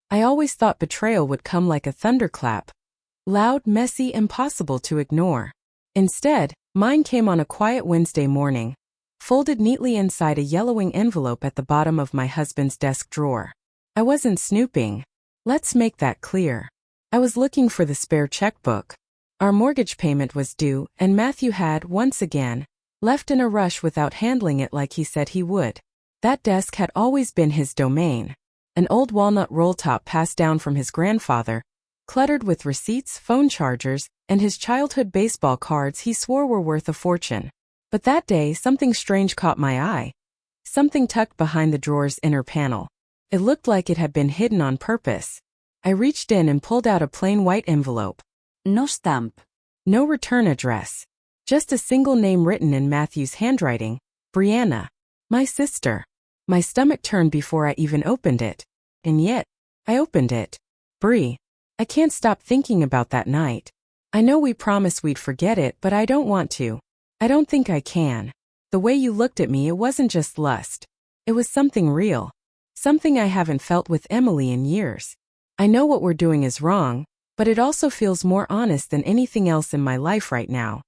I always thought betrayal would come like a thunderclap. Loud, messy, impossible to ignore. Instead, mine came on a quiet Wednesday morning, folded neatly inside a yellowing envelope at the bottom of my husband's desk drawer. I wasn't snooping. Let's make that clear. I was looking for the spare checkbook. Our mortgage payment was due, and Matthew had, once again, left in a rush without handling it like he said he would. That desk had always been his domain. An old walnut roll top passed down from his grandfather, cluttered with receipts, phone chargers, and his childhood baseball cards he swore were worth a fortune. But that day something strange caught my eye. Something tucked behind the drawer's inner panel. It looked like it had been hidden on purpose. I reached in and pulled out a plain white envelope. No stamp. No return address. Just a single name written in Matthew's handwriting. Brianna. My sister. My stomach turned before I even opened it. And yet, I opened it. Bri. I can't stop thinking about that night. I know we promised we'd forget it, but I don't want to. I don't think I can. The way you looked at me, it wasn't just lust. It was something real. Something I haven't felt with Emily in years. I know what we're doing is wrong, but it also feels more honest than anything else in my life right now.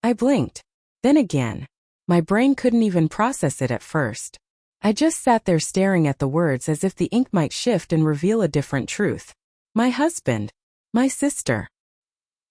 I blinked. Then again. My brain couldn't even process it at first. I just sat there staring at the words as if the ink might shift and reveal a different truth. My husband. My sister.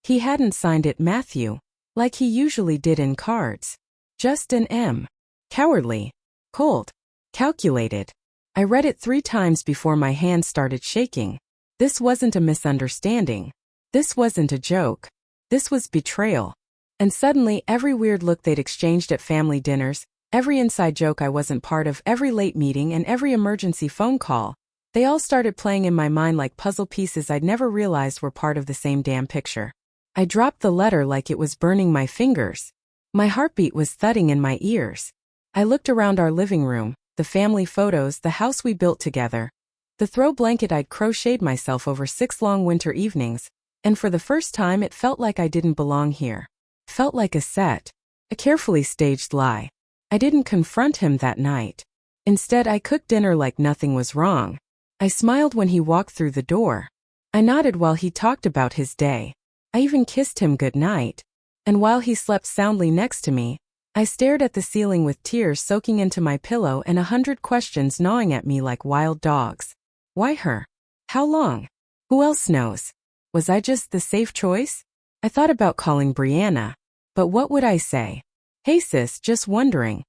He hadn't signed it Matthew, like he usually did in cards. Just an M. Cowardly. Cold. Calculated. I read it 3 times before my hands started shaking. This wasn't a misunderstanding. This wasn't a joke. This was betrayal. And suddenly every weird look they'd exchanged at family dinners, every inside joke I wasn't part of, every late meeting and every emergency phone call, they all started playing in my mind like puzzle pieces I'd never realized were part of the same damn picture. I dropped the letter like it was burning my fingers. My heartbeat was thudding in my ears. I looked around our living room, the family photos, the house we built together, the throw blanket I'd crocheted myself over 6 long winter evenings, and for the first time it felt like I didn't belong here. Felt like a set. A carefully staged lie. I didn't confront him that night. Instead, I cooked dinner like nothing was wrong. I smiled when he walked through the door. I nodded while he talked about his day. I even kissed him goodnight. And while he slept soundly next to me, I stared at the ceiling with tears soaking into my pillow and 100 questions gnawing at me like wild dogs. Why her? How long? Who else knows? Was I just the safe choice? I thought about calling Brianna. But what would I say? Hey sis, just wondering.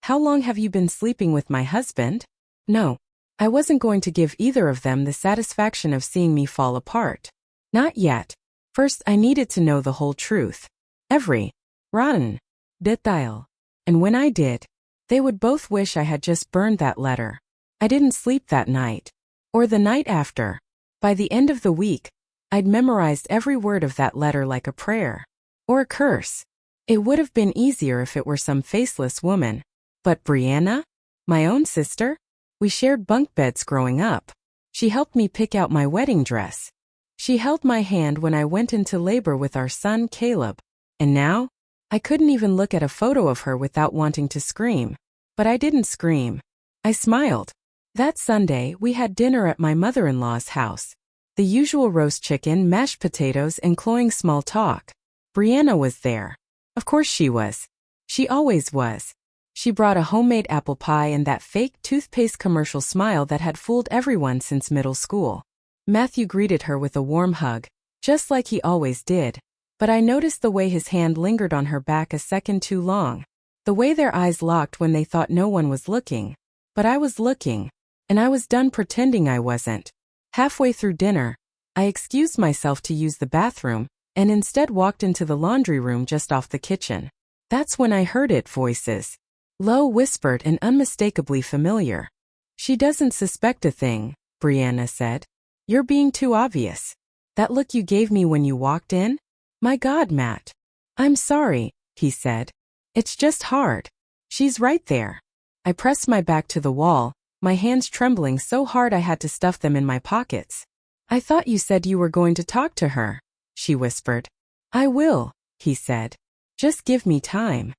How long have you been sleeping with my husband? No. I wasn't going to give either of them the satisfaction of seeing me fall apart. Not yet. First, I needed to know the whole truth. Every rotten detail. And when I did, they would both wish I had just burned that letter. I didn't sleep that night. Or the night after. By the end of the week, I'd memorized every word of that letter like a prayer. Or a curse. It would have been easier if it were some faceless woman. But Brianna? My own sister? We shared bunk beds growing up. She helped me pick out my wedding dress. She held my hand when I went into labor with our son Caleb. And now? I couldn't even look at a photo of her without wanting to scream. But I didn't scream. I smiled. That Sunday, we had dinner at my mother-in-law's house. The usual roast chicken, mashed potatoes, and cloying small talk. Brianna was there. Of course she was. She always was. She brought a homemade apple pie and that fake toothpaste commercial smile that had fooled everyone since middle school. Matthew greeted her with a warm hug, just like he always did. But I noticed the way his hand lingered on her back a second too long. The way their eyes locked when they thought no one was looking. But I was looking. And I was done pretending I wasn't. Halfway through dinner, I excused myself to use the bathroom, and instead walked into the laundry room just off the kitchen. That's when I heard it, voices. Low, whispered, and unmistakably familiar. She doesn't suspect a thing, Brianna said. You're being too obvious. That look you gave me when you walked in? My God, Matt. I'm sorry, he said. It's just hard. She's right there. I pressed my back to the wall, my hands trembling so hard I had to stuff them in my pockets. I thought you said you were going to talk to her, she whispered. I will, he said. Just give me time.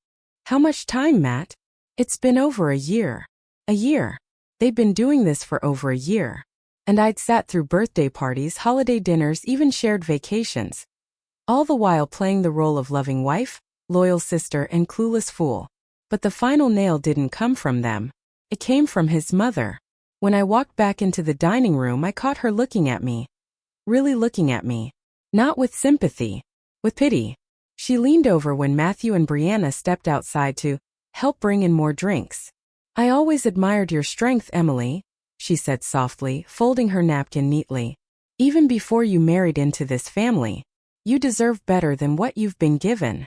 How much time, Matt? It's been over a year. A year. They've been doing this for over a year. And I'd sat through birthday parties, holiday dinners, even shared vacations. All the while playing the role of loving wife, loyal sister, and clueless fool. But the final nail didn't come from them. It came from his mother. When I walked back into the dining room, I caught her looking at me. Really looking at me. Not with sympathy. With pity. She leaned over when Matthew and Brianna stepped outside to help bring in more drinks. "I always admired your strength, Emily," she said softly, folding her napkin neatly. "Even before you married into this family. You deserve better than what you've been given."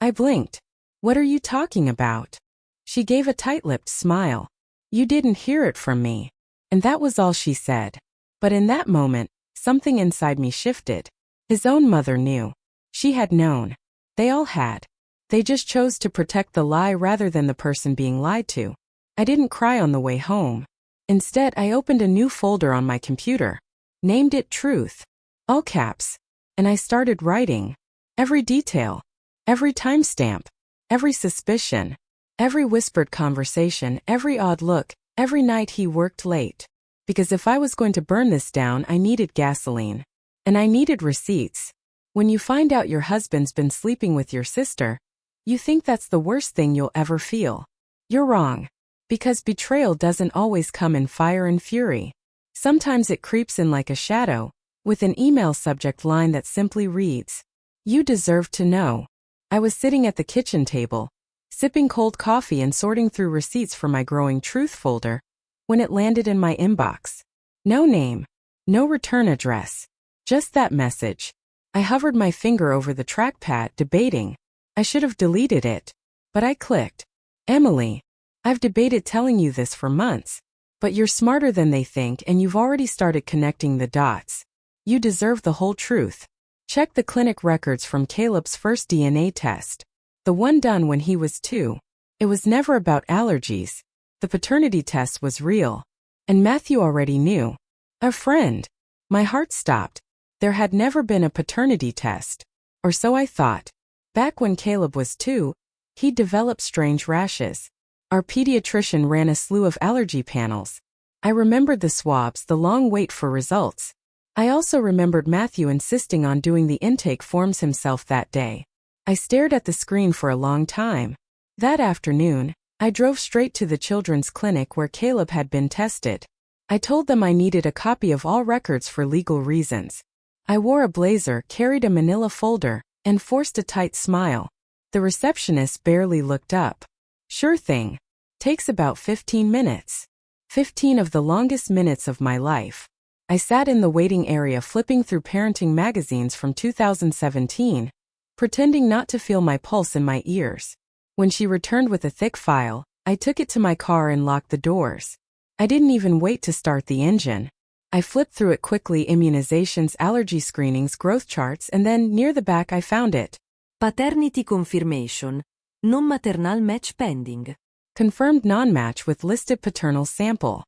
I blinked. "What are you talking about?" She gave a tight-lipped smile. "You didn't hear it from me." And that was all she said. But in that moment, something inside me shifted. His own mother knew. She had known. They all had. They just chose to protect the lie rather than the person being lied to. I didn't cry on the way home. Instead, I opened a new folder on my computer. Named it Truth. All caps. And I started writing. Every detail. Every timestamp. Every suspicion. Every whispered conversation. Every odd look. Every night he worked late. Because if I was going to burn this down, I needed gasoline. And I needed receipts. When you find out your husband's been sleeping with your sister, you think that's the worst thing you'll ever feel. You're wrong. Because betrayal doesn't always come in fire and fury. Sometimes it creeps in like a shadow, with an email subject line that simply reads, "You deserve to know." I was sitting at the kitchen table, sipping cold coffee and sorting through receipts for my growing truth folder, when it landed in my inbox. No name. No return address. Just that message. I hovered my finger over the trackpad, debating. I should have deleted it. But I clicked. "Emily, I've debated telling you this for months. But you're smarter than they think and you've already started connecting the dots. You deserve the whole truth. Check the clinic records from Caleb's first DNA test. The one done when he was 2. It was never about allergies. The paternity test was real. And Matthew already knew. A friend. My heart stopped. There had never been a paternity test. Or so I thought. Back when Caleb was 2, he'd developed strange rashes. Our pediatrician ran a slew of allergy panels. I remembered the swabs, the long wait for results. I also remembered Matthew insisting on doing the intake forms himself that day. I stared at the screen for a long time. That afternoon, I drove straight to the children's clinic where Caleb had been tested. I told them I needed a copy of all records for legal reasons. I wore a blazer, carried a manila folder, and forced a tight smile. The receptionist barely looked up. "Sure thing. Takes about 15 minutes. 15 of the longest minutes of my life." I sat in the waiting area flipping through parenting magazines from 2017, pretending not to feel my pulse in my ears. When she returned with a thick file, I took it to my car and locked the doors. I didn't even wait to start the engine. I flipped through it quickly: immunizations, allergy screenings, growth charts, and then, near the back, I found it. Paternity confirmation. Non-maternal match pending. Confirmed non-match with listed paternal sample.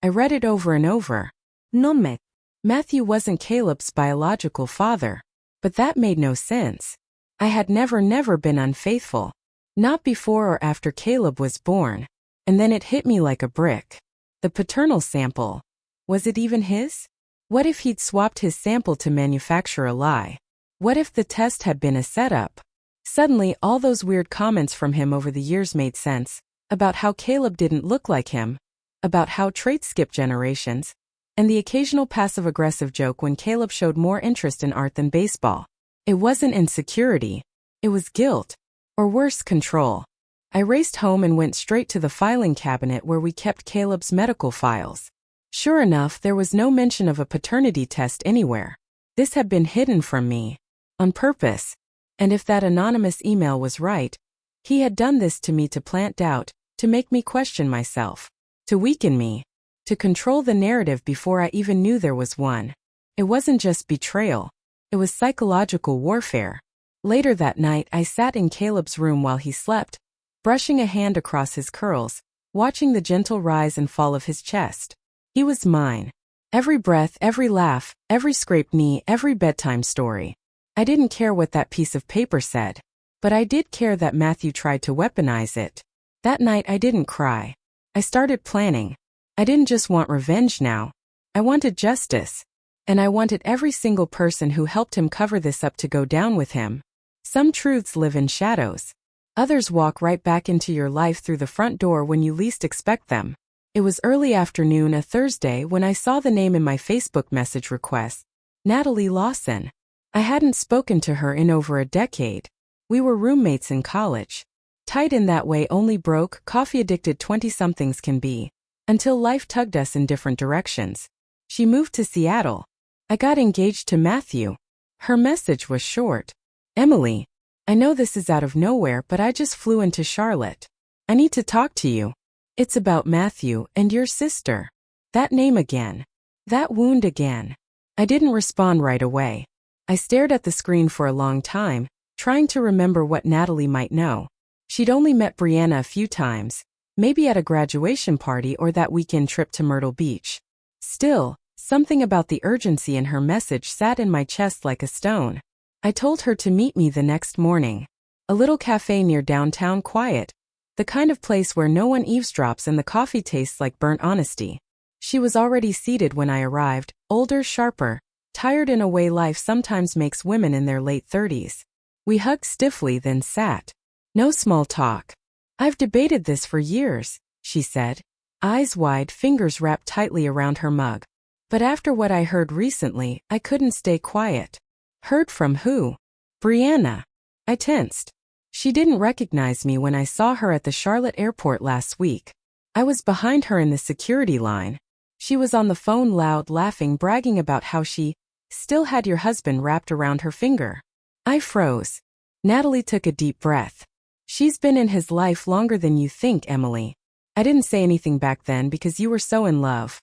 I read it over and over. Non-match. Matthew wasn't Caleb's biological father. But that made no sense. I had never been unfaithful. Not before or after Caleb was born. And then it hit me like a brick. The paternal sample. Was it even his? What if he'd swapped his sample to manufacture a lie? What if the test had been a setup? Suddenly, all those weird comments from him over the years made sense. About how Caleb didn't look like him. About how traits skip generations. And the occasional passive-aggressive joke when Caleb showed more interest in art than baseball. It wasn't insecurity. It was guilt. Or worse, control. I raced home and went straight to the filing cabinet where we kept Caleb's medical files. Sure enough, there was no mention of a paternity test anywhere. This had been hidden from me. On purpose. And if that anonymous email was right, he had done this to me to plant doubt, to make me question myself, to weaken me, to control the narrative before I even knew there was one. It wasn't just betrayal. It was psychological warfare. Later that night, I sat in Caleb's room while he slept, brushing a hand across his curls, watching the gentle rise and fall of his chest. He was mine. Every breath, every laugh, every scraped knee, every bedtime story. I didn't care what that piece of paper said. But I did care that Matthew tried to weaponize it. That night I didn't cry. I started planning. I didn't just want revenge now. I wanted justice. And I wanted every single person who helped him cover this up to go down with him. Some truths live in shadows. Others walk right back into your life through the front door when you least expect them. It was early afternoon a Thursday when I saw the name in my Facebook message request, Natalie Lawson. I hadn't spoken to her in over a decade. We were roommates in college. Tight in that way only broke, coffee-addicted 20-somethings can be. Until life tugged us in different directions. She moved to Seattle. I got engaged to Matthew. Her message was short. Emily, I know this is out of nowhere, but I just flew into Charlotte. I need to talk to you. It's about Matthew and your sister. That name again. That wound again. I didn't respond right away. I stared at the screen for a long time, trying to remember what Natalie might know. She'd only met Brianna a few times, maybe at a graduation party or that weekend trip to Myrtle Beach. Still, something about the urgency in her message sat in my chest like a stone. I told her to meet me the next morning. A little cafe near downtown, quiet. The kind of place where no one eavesdrops and the coffee tastes like burnt honesty. She was already seated when I arrived, older, sharper, tired in a way life sometimes makes women in their late 30s. We hugged stiffly, then sat. No small talk. I've debated this for years, she said, eyes wide, fingers wrapped tightly around her mug. But after what I heard recently, I couldn't stay quiet. Heard from who? Brianna. I tensed. She didn't recognize me when I saw her at the Charlotte airport last week. I was behind her in the security line. She was on the phone, loud, laughing, bragging about how she still had your husband wrapped around her finger. I froze. Natalie took a deep breath. She's been in his life longer than you think, Emily. I didn't say anything back then because you were so in love.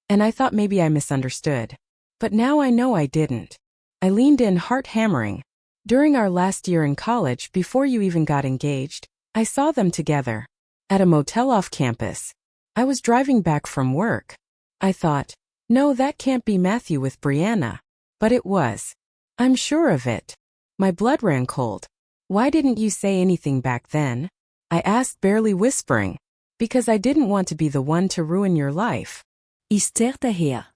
And I thought maybe I misunderstood. But now I know I didn't. I leaned in, heart hammering. During our last year in college, before you even got engaged, I saw them together. At a motel off campus. I was driving back from work. I thought, no, that can't be Matthew with Brianna. But it was. I'm sure of it. My blood ran cold. Why didn't you say anything back then? I asked, barely whispering. Because I didn't want to be the one to ruin your life. Isterta her.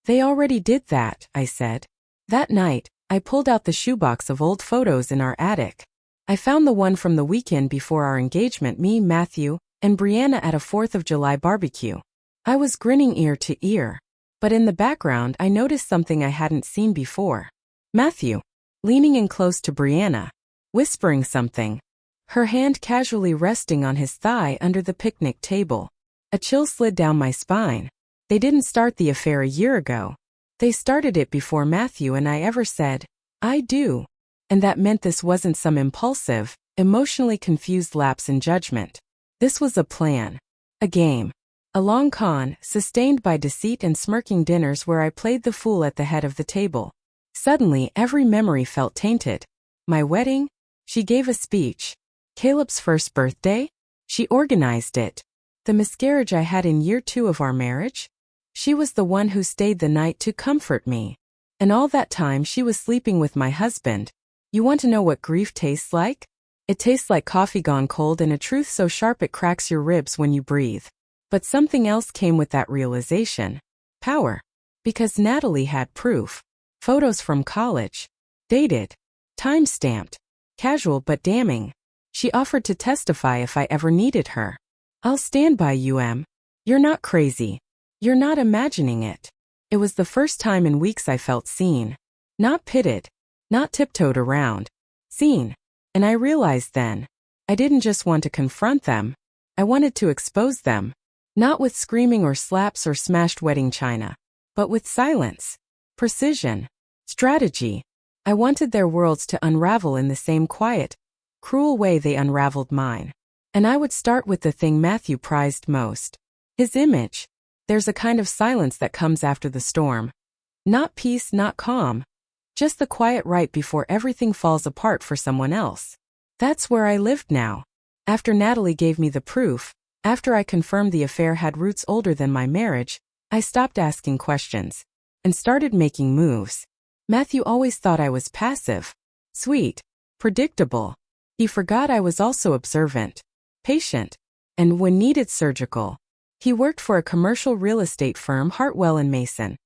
They already did that, I said. That night, I pulled out the shoebox of old photos in our attic. I found the one from the weekend before our engagement, me, Matthew, and Brianna at a 4th of July barbecue. I was grinning ear to ear. But in the background, I noticed something I hadn't seen before. Matthew, leaning in close to Brianna, whispering something. Her hand casually resting on his thigh under the picnic table. A chill slid down my spine. They didn't start the affair a year ago. They started it before Matthew and I ever said, I do. And that meant this wasn't some impulsive, emotionally confused lapse in judgment. This was a plan. A game. A long con, sustained by deceit and smirking dinners where I played the fool at the head of the table. Suddenly, every memory felt tainted. My wedding? She gave a speech. Caleb's first birthday? She organized it. The miscarriage I had in year 2 of our marriage? She was the one who stayed the night to comfort me. And all that time she was sleeping with my husband. You want to know what grief tastes like? It tastes like coffee gone cold and a truth so sharp it cracks your ribs when you breathe. But something else came with that realization. Power. Because Natalie had proof. Photos from college. Dated. Time-stamped. Casual but damning. She offered to testify if I ever needed her. I'll stand by you, Em. You're not crazy. You're not imagining it. It was the first time in weeks I felt seen. Not pitted. Not tiptoed around. Seen. And I realized then. I didn't just want to confront them. I wanted to expose them. Not with screaming or slaps or smashed wedding china. But with silence. Precision. Strategy. I wanted their worlds to unravel in the same quiet, cruel way they unraveled mine. And I would start with the thing Matthew prized most. His image. There's a kind of silence that comes after the storm. Not peace, not calm. Just the quiet right before everything falls apart for someone else. That's where I lived now. After Natalie gave me the proof, after I confirmed the affair had roots older than my marriage, I stopped asking questions and started making moves. Matthew always thought I was passive, sweet, predictable. He forgot I was also observant, patient, and when needed surgical. He worked for a commercial real estate firm, Hartwell and Mason,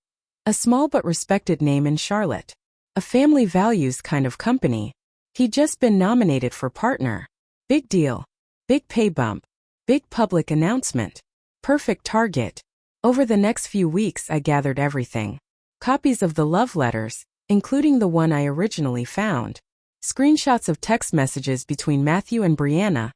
a small but respected name in Charlotte. A family values kind of company. He'd just been nominated for partner. Big deal. Big pay bump. Big public announcement. Perfect target. Over the next few weeks I gathered everything. Copies of the love letters, including the one I originally found. Screenshots of text messages between Matthew and Brianna,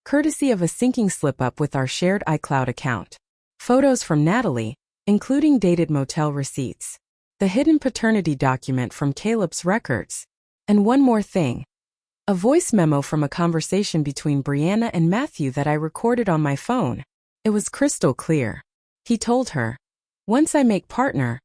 courtesy of a syncing slip-up with our shared iCloud account. Photos from Natalie, including dated motel receipts. The hidden paternity document from Caleb's records. And one more thing. A voice memo from a conversation between Brianna and Matthew that I recorded on my phone. It was crystal clear. He told her, "Once I make partner,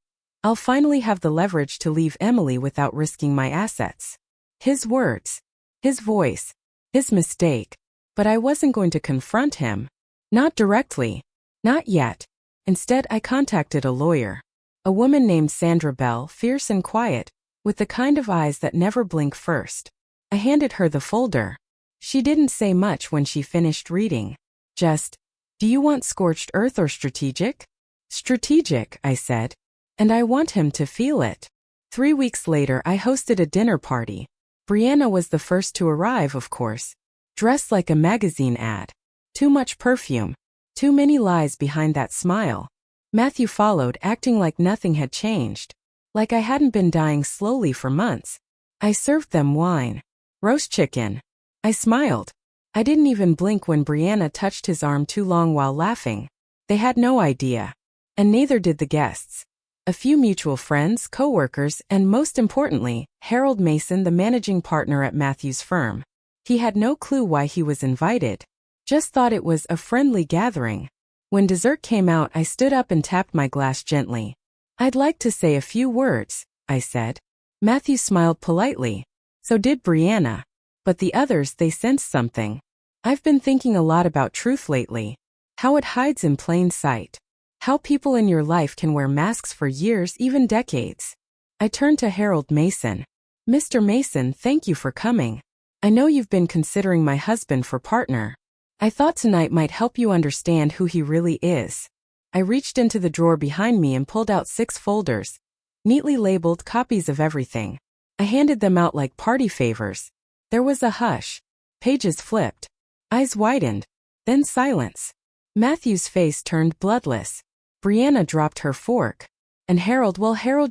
I'll finally have the leverage to leave Emily without risking my assets." His words. His voice. His mistake. But I wasn't going to confront him. Not directly. Not yet. Instead, I contacted a lawyer. A woman named Sandra Bell, fierce and quiet, with the kind of eyes that never blink first. I handed her the folder. She didn't say much when she finished reading. Just, "Do you want scorched earth or strategic?" "Strategic," I said. "And I want him to feel it." 3 weeks later, I hosted a dinner party. Brianna was the first to arrive, of course. Dressed like a magazine ad. Too much perfume. Too many lies behind that smile. Matthew followed, acting like nothing had changed. Like I hadn't been dying slowly for months. I served them wine. Roast chicken. I smiled. I didn't even blink when Brianna touched his arm too long while laughing. They had no idea. And neither did the guests. A few mutual friends, co-workers, and most importantly, Harold Mason, the managing partner at Matthew's firm. He had no clue why he was invited. Just thought it was a friendly gathering. When dessert came out, I stood up and tapped my glass gently. "I'd like to say a few words," I said. Matthew smiled politely. So did Brianna. But the others, they sensed something. "I've been thinking a lot about truth lately. How it hides in plain sight. How people in your life can wear masks for years, even decades." I turned to Harold Mason. "Mr. Mason, thank you for coming. I know you've been considering my husband for partner. I thought tonight might help you understand who he really is." I reached into the drawer behind me and pulled out 6 folders, neatly labeled copies of everything. I handed them out like party favors. There was a hush. Pages flipped. Eyes widened. Then silence. Matthew's face turned bloodless. Brianna dropped her fork. And Harold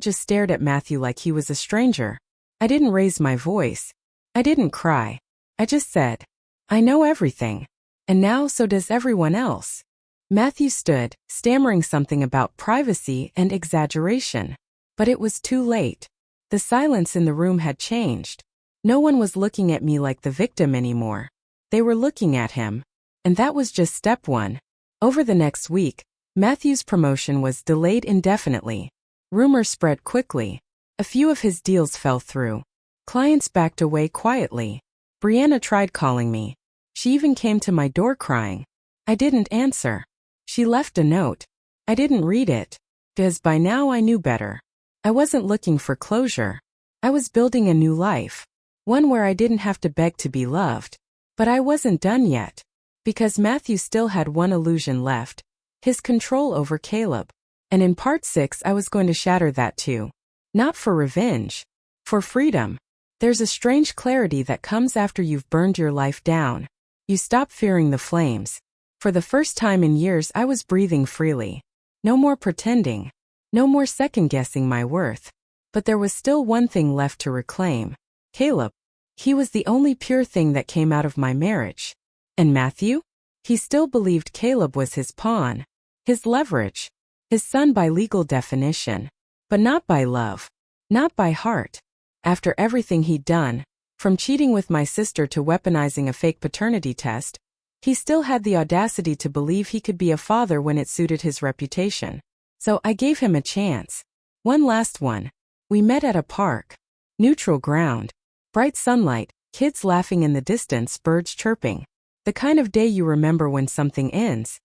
just stared at Matthew like he was a stranger. I didn't raise my voice. I didn't cry. I just said, "I know everything. And now so does everyone else." Matthew stood, stammering something about privacy and exaggeration. But it was too late. The silence in the room had changed. No one was looking at me like the victim anymore. They were looking at him. And that was just step 1. Over the next week, Matthew's promotion was delayed indefinitely. Rumors spread quickly. A few of his deals fell through. Clients backed away quietly. Brianna tried calling me. She even came to my door crying. I didn't answer. She left a note. I didn't read it. Because by now I knew better. I wasn't looking for closure. I was building a new life. One where I didn't have to beg to be loved. But I wasn't done yet. Because Matthew still had one illusion left. His control over Caleb. And in part 6 I was going to shatter that too. Not for revenge. For freedom. There's a strange clarity that comes after you've burned your life down. You stop fearing the flames. For the first time in years I was breathing freely. No more pretending. No more second-guessing my worth. But there was still one thing left to reclaim. Caleb. He was the only pure thing that came out of my marriage. And Matthew? He still believed Caleb was his pawn. His leverage. His son by legal definition. But not by love. Not by heart. After everything he'd done, from cheating with my sister to weaponizing a fake paternity test, he still had the audacity to believe he could be a father when it suited his reputation. So I gave him a chance. One last one. We met at a park. Neutral ground. Bright sunlight, kids laughing in the distance, birds chirping. The kind of day you remember when something ends.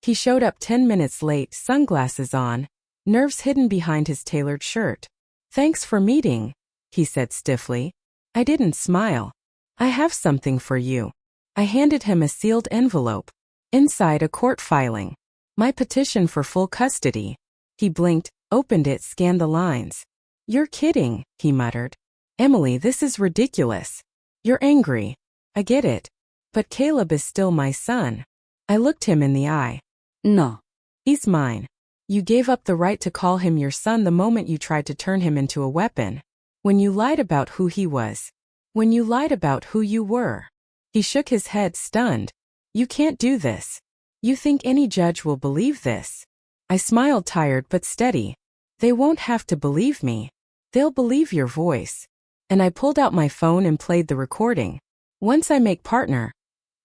He showed up 10 minutes late, sunglasses on, nerves hidden behind his tailored shirt. "Thanks for meeting," he said stiffly. I didn't smile. "I have something for you." I handed him a sealed envelope. Inside, a court filing. My petition for full custody. He blinked, opened it, scanned the lines. You're kidding, he muttered. Emily, this is ridiculous. You're angry. I get it. But Caleb is still my son. I looked him in the eye. No. He's mine. You gave up the right to call him your son the moment you tried to turn him into a weapon. When you lied about who he was. When you lied about who you were. He shook his head, stunned. You can't do this. You think any judge will believe this? I smiled, tired but steady. They won't have to believe me. They'll believe your voice. And I pulled out my phone and played the recording. Once I make partner,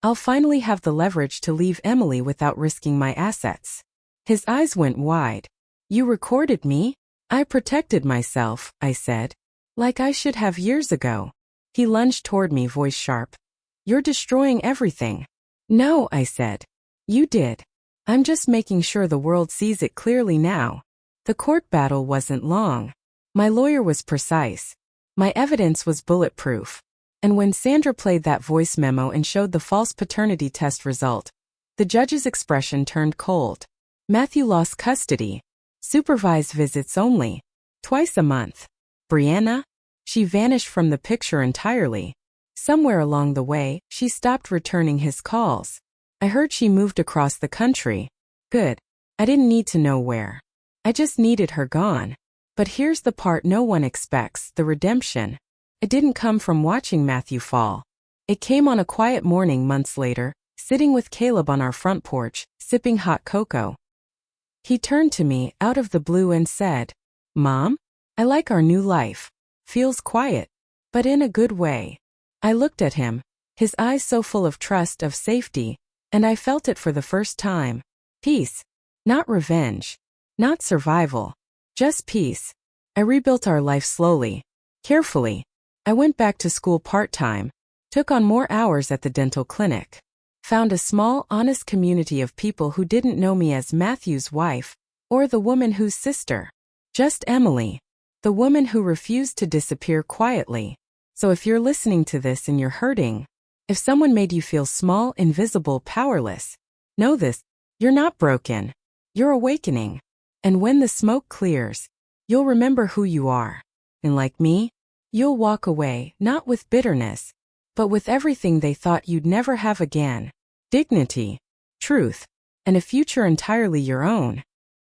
I'll finally have the leverage to leave Emily without risking my assets. His eyes went wide. You recorded me? I protected myself, I said. Like I should have years ago. He lunged toward me, voice sharp. You're destroying everything. No, I said. You did. I'm just making sure the world sees it clearly now. The court battle wasn't long. My lawyer was precise. My evidence was bulletproof. And when Sandra played that voice memo and showed the false paternity test result, the judge's expression turned cold. Matthew lost custody. Supervised visits only. Twice a month. Brianna? She vanished from the picture entirely. Somewhere along the way, she stopped returning his calls. I heard she moved across the country. Good. I didn't need to know where. I just needed her gone. But here's the part no one expects, the redemption. It didn't come from watching Matthew fall. It came on a quiet morning months later, sitting with Caleb on our front porch, sipping hot cocoa. He turned to me out of the blue and said, Mom, I like our new life. Feels quiet, but in a good way. I looked at him, his eyes so full of trust, of safety, and I felt it for the first time. Peace. Not revenge. Not survival. Just peace. I rebuilt our life slowly, carefully. I went back to school part-time, took on more hours at the dental clinic, found a small, honest community of people who didn't know me as Matthew's wife, or the woman whose sister. Just Emily, the woman who refused to disappear quietly. So if you're listening to this and you're hurting, if someone made you feel small, invisible, powerless, know this, you're not broken. You're awakening. And when the smoke clears, you'll remember who you are. And like me, you'll walk away, not with bitterness, but with everything they thought you'd never have again. Dignity, truth, and a future entirely your own.